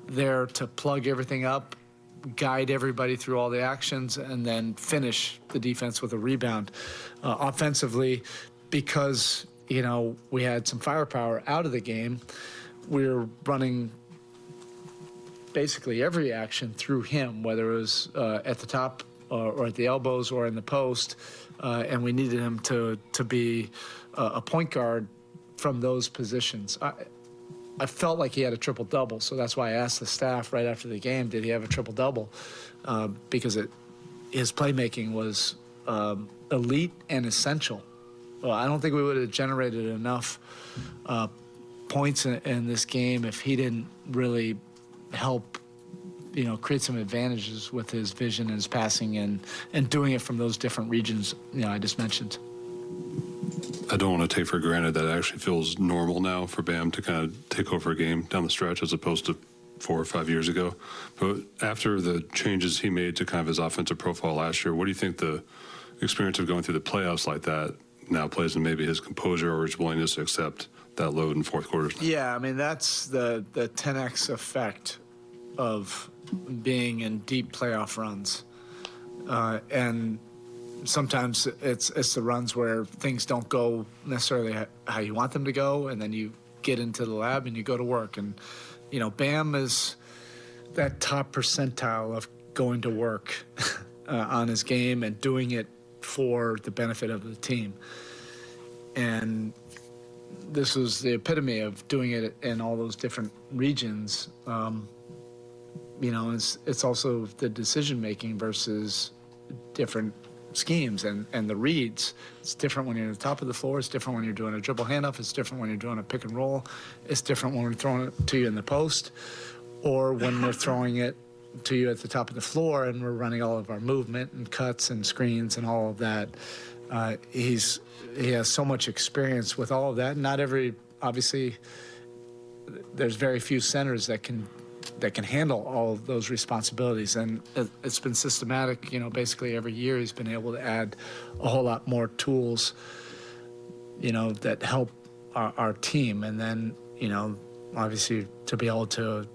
there to plug everything up, guide everybody through all the actions, and then finish the defense with a rebound. Offensively, because, you know, we had some firepower out of the game, we were running basically every action through him, whether it was at the top or at the elbows or in the post, and we needed him to be a point guard from those positions. I felt like he had a triple-double, so that's why I asked the staff right after the game, did he have a triple-double? Because his playmaking was elite and essential. I don't think we would have generated enough points in this game if he didn't really help, you know, create some advantages with his vision and his passing and doing it from those different regions, you know, I just mentioned. I don't want to take for granted that it actually feels normal now for Bam to kind of take over a game down the stretch as opposed to 4 or 5 years ago. But after the changes he made to kind of his offensive profile last year, what do you think the experience of going through the playoffs like that now plays in maybe his composure or his willingness to accept that load in fourth quarters? Yeah, I mean, that's the 10X effect of being in deep playoff runs. And sometimes it's the runs where things don't go necessarily how you want them to go, and then you get into the lab and you go to work. And, you know, Bam is that top percentile of going to work on his game and doing it for the benefit of the team. And this was the epitome of doing it in all those different regions. You know, it's also the decision-making versus different schemes and the reads. It's different when you're at the top of the floor. It's different when you're doing a dribble handoff. It's different when you're doing a pick and roll. It's different when we're throwing it to you in the post or when we're throwing it to you at the top of the floor and we're running all of our movement and cuts and screens and all of that. He has so much experience with all of that. Not every, obviously, there's very few centers that can handle all of those responsibilities, and it's been systematic. You know, basically every year he's been able to add a whole lot more tools, you know, that help our team, and then, you know, obviously to be able to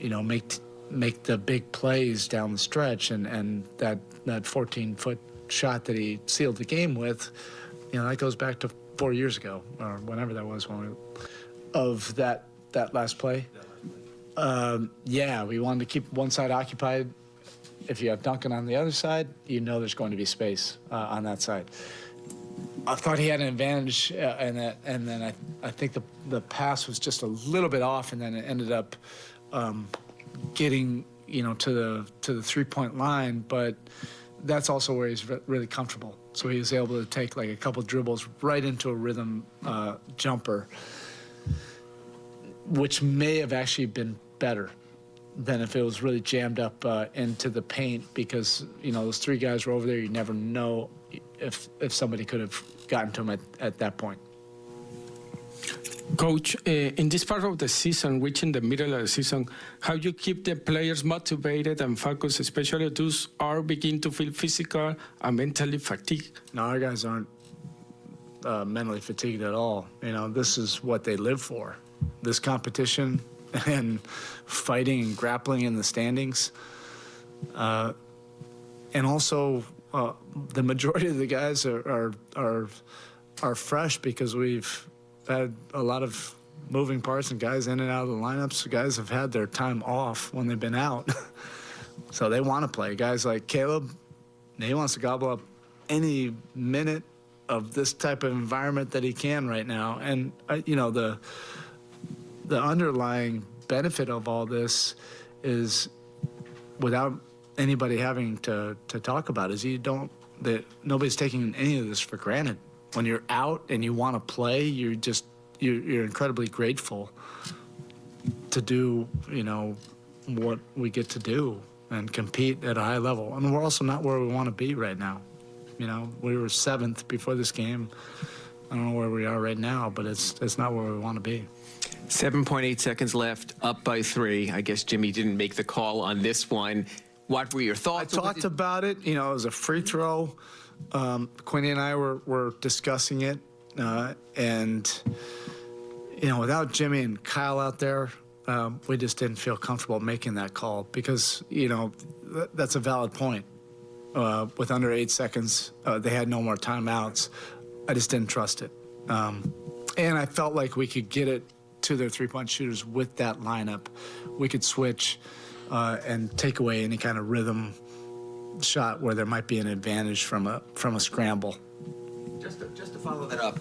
you know, make the big plays down the stretch, and that 14-foot shot that he sealed the game with, you know, that goes back to 4 years ago or whenever that was of that last play. Yeah, we wanted to keep one side occupied. If you have Duncan on the other side, you know there's going to be space on that side. I thought he had an advantage in that, and then I think the pass was just a little bit off, and then it ended up getting, you know, to the 3-point line, but that's also where he's really comfortable. So he was able to take like a couple dribbles right into a rhythm jumper, which may have actually been better than if it was really jammed up into the paint, because, you know, those three guys were over there. You never know if somebody could have gotten to him at that point. Coach, in this part of the season, reaching the middle of the season, how you keep the players motivated and focused, especially those are begin to feel physical and mentally fatigued? No, our guys aren't mentally fatigued at all. You know, this is what they live for. This competition and fighting and grappling in the standings. And also, the majority of the guys are fresh because we've had a lot of moving parts and guys in and out of the lineups. Guys have had their time off when they've been out. So they want to play. Guys like Caleb, he wants to gobble up any minute of this type of environment that he can right now. And, you know, the underlying benefit of all this is, without anybody having to talk about, is nobody's taking any of this for granted. When you're out and you want to play, you're incredibly grateful to do, you know, what we get to do and compete at a high level. And we're also not where we want to be right now. You know, we were 7th before this game. I don't know where we are right now, but it's not where we want to be. 7.8 seconds left, up by 3. I guess Jimmy didn't make the call on this one. What were your thoughts? I talked about it. You know, it was a free throw. Quinny and I were discussing it, and, you know, without Jimmy and Kyle out there, we just didn't feel comfortable making that call because, you know, that's a valid point. With under 8 seconds, they had no more timeouts. I just didn't trust it. And I felt like we could get it to their three-point shooters with that lineup. We could switch and take away any kind of rhythm shot where there might be an advantage from a scramble. Just to follow that up,